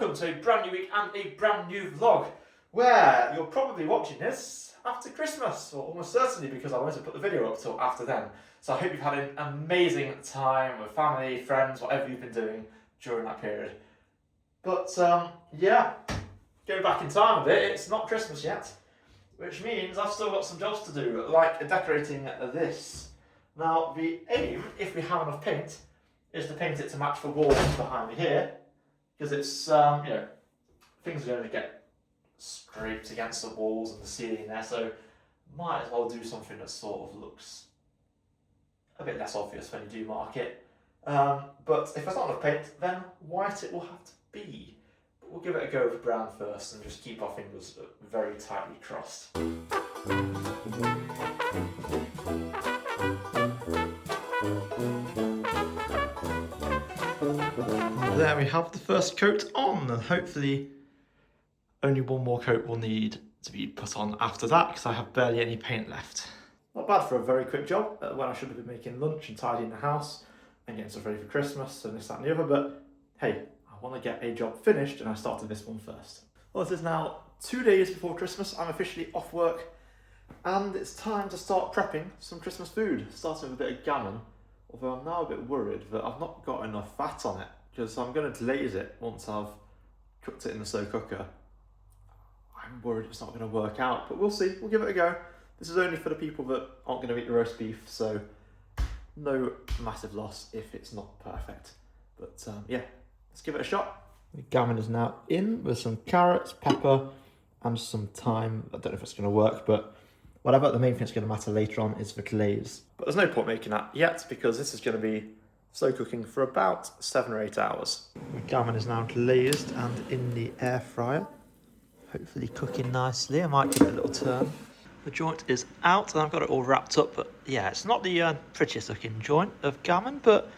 welcome to a brand new week and a brand new vlog, where you're probably watching this after Christmas, or almost certainly, because I wanted to put the video up till after then. So I hope you've had an amazing time with family, friends, whatever you've been doing during that period. But yeah, going back in time a bit, it's not Christmas yet, which means I've still got some jobs to do, like decorating this. Now the aim, if we have enough paint, is to paint it to match the walls behind me here, because it's, things are going to get scraped against the walls and the ceiling there, so might as well do something that sort of looks a bit less obvious when you do mark it. But if there's not enough paint, then white it will have to be. But we'll give it a go with brown first and just keep our fingers very tightly crossed. There we have the first coat on, and hopefully only one more coat will need to be put on after that, because I have barely any paint left. Not bad for a very quick job, when I should have been making lunch and tidying the house and getting stuff ready for Christmas and this, that and the other, but hey, I want to get a job finished and I started this one first. Well, this is now 2 days before Christmas. I'm officially off work and it's time to start prepping some Christmas food, starting with a bit of gammon, although I'm now a bit worried that I've not got enough fat on it, because I'm going to glaze it once I've cooked it in the slow cooker. I'm worried it's not going to work out, but we'll see. We'll give it a go. This is only for the people that aren't going to eat the roast beef, so no massive loss if it's not perfect. But yeah, let's give it a shot. The gammon is now in with some carrots, pepper, and some thyme. I don't know if it's going to work, but whatever. The main thing that's going to matter later on is the glaze. But there's no point making that yet, because this is going to be slow cooking for about 7 or 8 hours. The gammon is now glazed and in the air fryer. Hopefully cooking nicely. I might give it a little turn. The joint is out and I've got it all wrapped up, but yeah, it's not the prettiest looking joint of gammon, but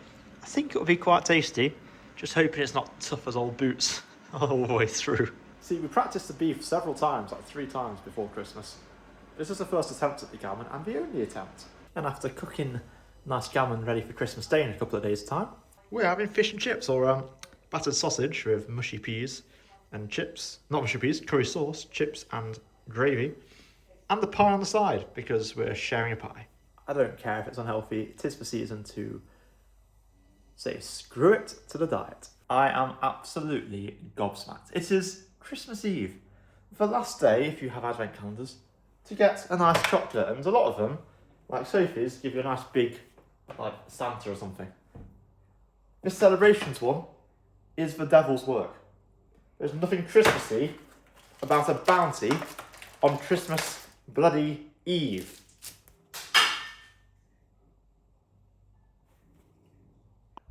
I think it'll be quite tasty. Just hoping it's not tough as old boots all the way through. See, we practiced the beef several times, like 3 times before Christmas. This is the first attempt at the gammon and the only attempt. And after cooking nice gammon ready for Christmas Day in a couple of days' time, we're having fish and chips, or battered sausage with mushy peas and chips. Not mushy peas, curry sauce, chips and gravy. And the pie on the side, because we're sharing a pie. I don't care if it's unhealthy. It is the season to say screw it to the diet. I am absolutely gobsmacked. It is Christmas Eve. The last day, if you have advent calendars, to get a nice chocolate. And a lot of them, like Sophie's, give you a nice big, like Santa or something. This celebrations one is the devil's work. There's nothing Christmassy about a bounty on Christmas bloody Eve.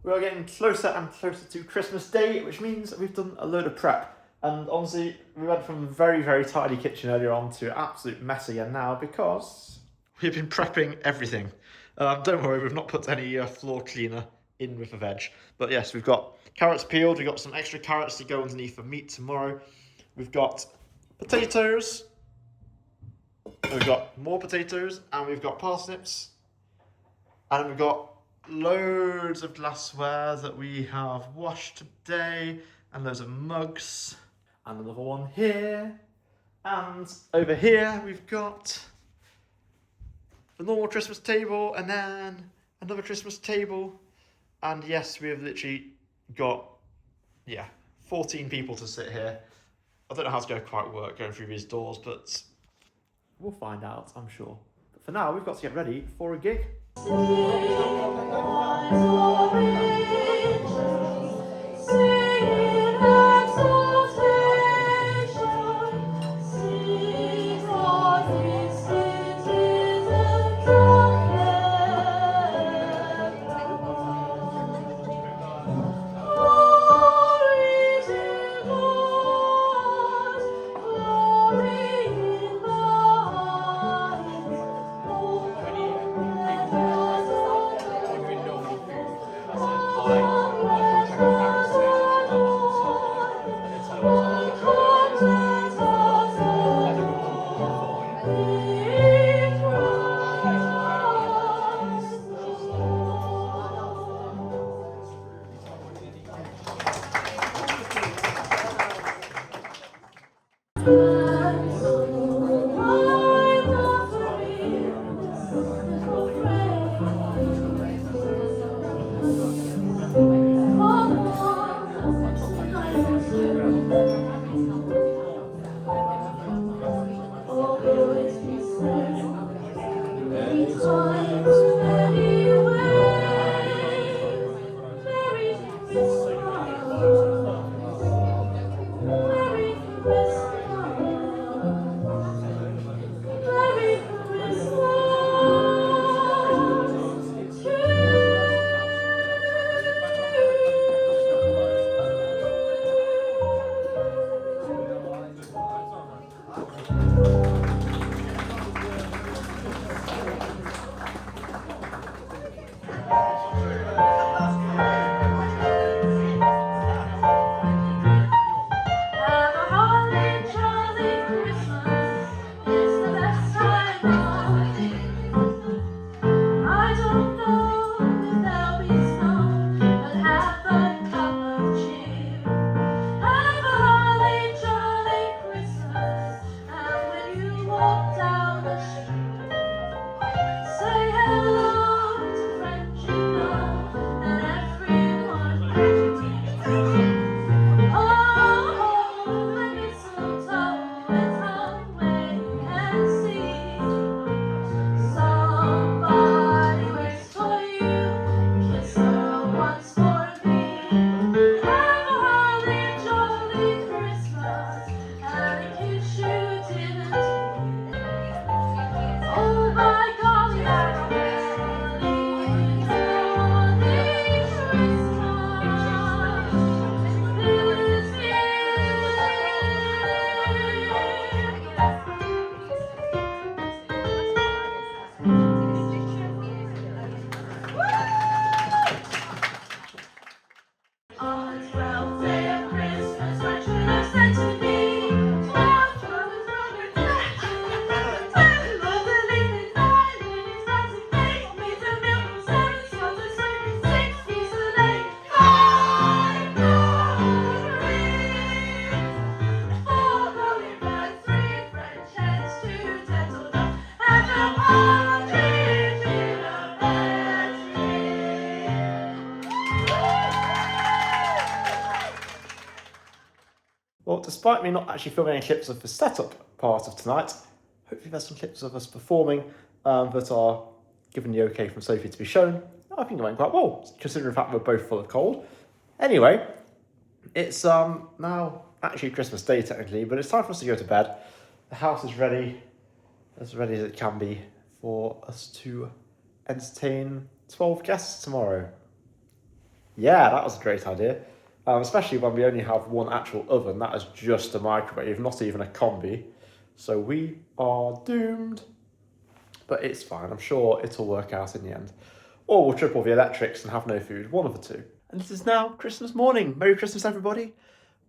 We are getting closer and closer to Christmas Day, which means we've done a load of prep. And honestly, we went from a very, very tidy kitchen earlier on to absolute mess again now, because we've been prepping everything. Don't worry, we've not put any floor cleaner in with the veg. But yes, we've got carrots peeled, we've got some extra carrots to go underneath the meat tomorrow. We've got potatoes, we've got more potatoes, and we've got parsnips, and we've got loads of glassware that we have washed today, and loads of mugs, and another one here, and over here we've got the normal Christmas table, and then another Christmas table, and yes, we have literally got 14 people to sit here. I don't know how it's going to quite work going through these doors, but we'll find out, I'm sure. But for now, we've got to get ready for a gig. Well, despite me not actually filming any clips of the setup part of tonight, hopefully there's some clips of us performing that are given the okay from Sophie to be shown. I think it went quite well, considering the fact we're both full of cold. Anyway, it's now actually Christmas Day technically, but it's time for us to go to bed. The house is ready as it can be for us to entertain 12 guests tomorrow. Yeah, that was a great idea. Especially when we only have one actual oven. That is just a microwave, not even a combi. So we are doomed. But it's fine, I'm sure it'll work out in the end. Or we'll triple the electrics and have no food, one of the two. And it is now Christmas morning. Merry Christmas, everybody.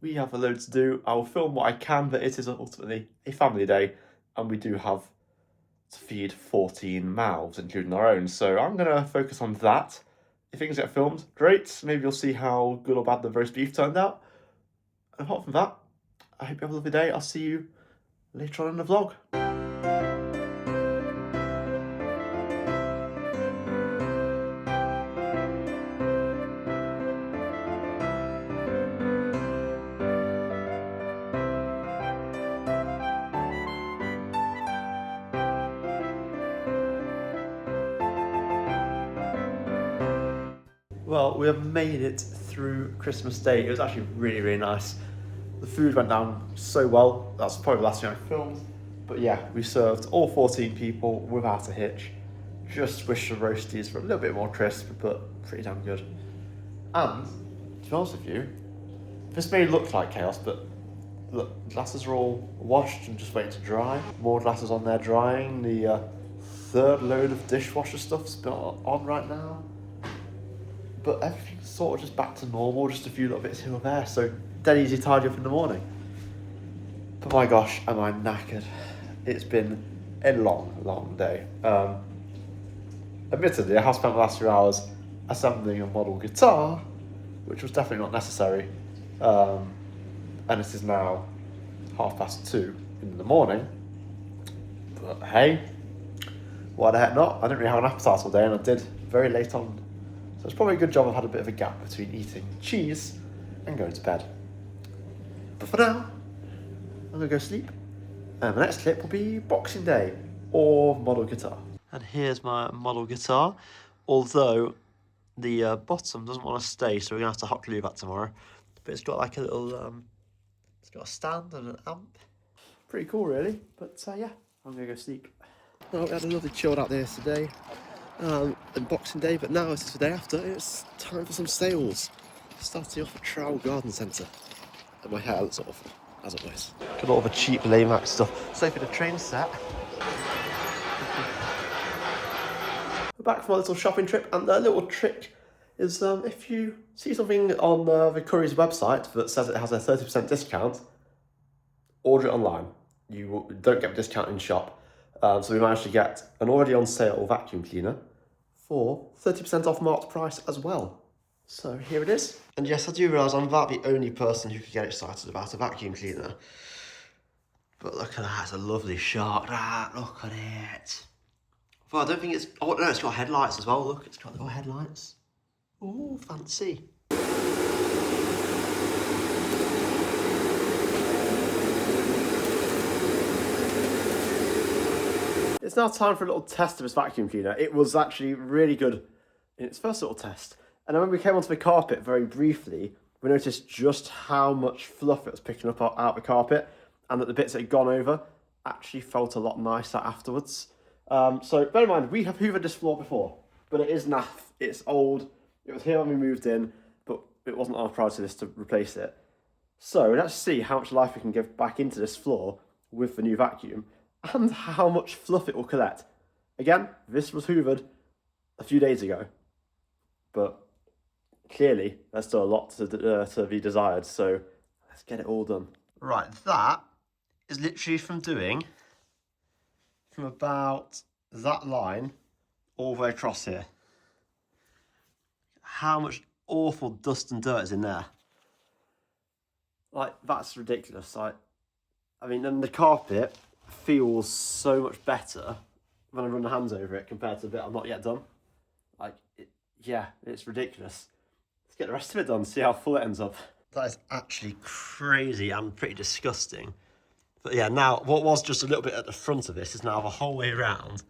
We have a load to do. I'll film what I can, but it is ultimately a family day. And we do have to feed 14 mouths, including our own. So I'm going to focus on that. If things get filmed, great. Maybe you'll see how good or bad the roast beef turned out. And apart from that, I hope you have a lovely day. I'll see you later on in the vlog. Well, we have made it through Christmas Day. It was actually really, really nice. The food went down so well. That's probably the last thing I filmed. But yeah, we served all 14 people without a hitch. Just wish the roasties were a little bit more crisp, but pretty damn good. And, to be honest with you, this may look like chaos, but look, glasses are all washed and just waiting to dry. More glasses on there drying. The third load of dishwasher stuff's been on right now. But everything's sort of just back to normal, just a few little bits here or there, so dead easy tidy up in the morning. But my gosh, am I knackered. It's been a long, long day. Admittedly, I have spent the last few hours assembling a model guitar, which was definitely not necessary. And it is now 2:30 in the morning. But hey, why the heck not? I didn't really have an appetite all day, and I did very late on. So it's probably a good job I've had a bit of a gap between eating cheese and going to bed. But for now, I'm gonna go sleep. And the next clip will be Boxing Day or model guitar. And here's my model guitar, although the bottom doesn't want to stay, so we're gonna have to hot glue that tomorrow. But it's got like a little, it's got a stand and an amp. Pretty cool, really. But yeah, I'm gonna go sleep. Well, we had a lovely chilled out day today. And Boxing Day, but now it's the day after. It's time for some sales. Starting off at Trowell Garden Centre. And my hair looks awful, as always. Got all the cheap Laymax stuff. So for the train set. We're back from our little shopping trip, and a little trick is if you see something on the Currys website that says it has a 30% discount, order it online. You don't get a discount in shop. So we managed to get an already on sale vacuum cleaner for 30% off marked price as well. So here it is. And yes, I do realise I'm about the only person who could get excited about a vacuum cleaner. But look at that, it's a lovely shot. Look at it. Well, I don't think it's, oh no, it's got headlights as well. Look, it's got little headlights. Ooh, fancy. It's now time for a little test of this vacuum cleaner. It was actually really good in its first little test. And then when we came onto the carpet very briefly, we noticed just how much fluff it was picking up out of the carpet, and that the bits that had gone over actually felt a lot nicer afterwards. So bear in mind, we have hoovered this floor before, but it is naff. It's old. It was here when we moved in, but it wasn't our priority list to replace it. So let's see how much life we can give back into this floor with the new vacuum, and how much fluff it will collect. Again, this was hoovered a few days ago, but clearly there's still a lot to be desired, so let's get it all done. Right, that is literally from about that line all the way across here. How much awful dust and dirt is in there. Like, that's ridiculous. I mean, and the carpet feels so much better when I run the hands over it compared to the bit I'm not yet done. Like, yeah, it's ridiculous. Let's get the rest of it done, see how full it ends up. That is actually crazy and pretty disgusting. But yeah, now what was just a little bit at the front of this is now the whole way around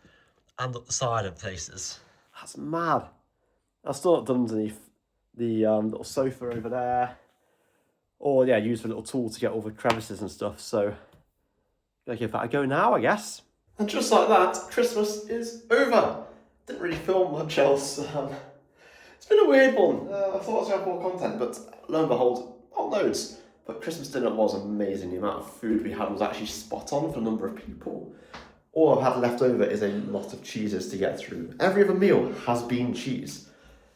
and up the side of places. That's mad. I've still not done underneath the little sofa over there. Or yeah, use the little tool to get all the crevices and stuff. So gotta give that a go now, I guess. And just like that, Christmas is over. Didn't really film much else. It's been a weird one. I thought I was going to have more content, but lo and behold, not loads. But Christmas dinner was amazing. The amount of food we had was actually spot on for the number of people. All I've had left over is a lot of cheeses to get through. Every other meal has been cheese.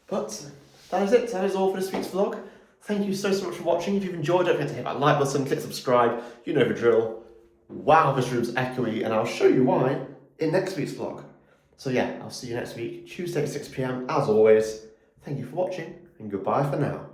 But that is it. That is all for this week's vlog. Thank you so much for watching. If you've enjoyed, don't forget to hit that like button, click subscribe. You know the drill. Wow, this room's echoey, and I'll show you why in next week's vlog. So yeah, I'll see you next week, Tuesday at 6 PM, as always. Thank you for watching, and goodbye for now.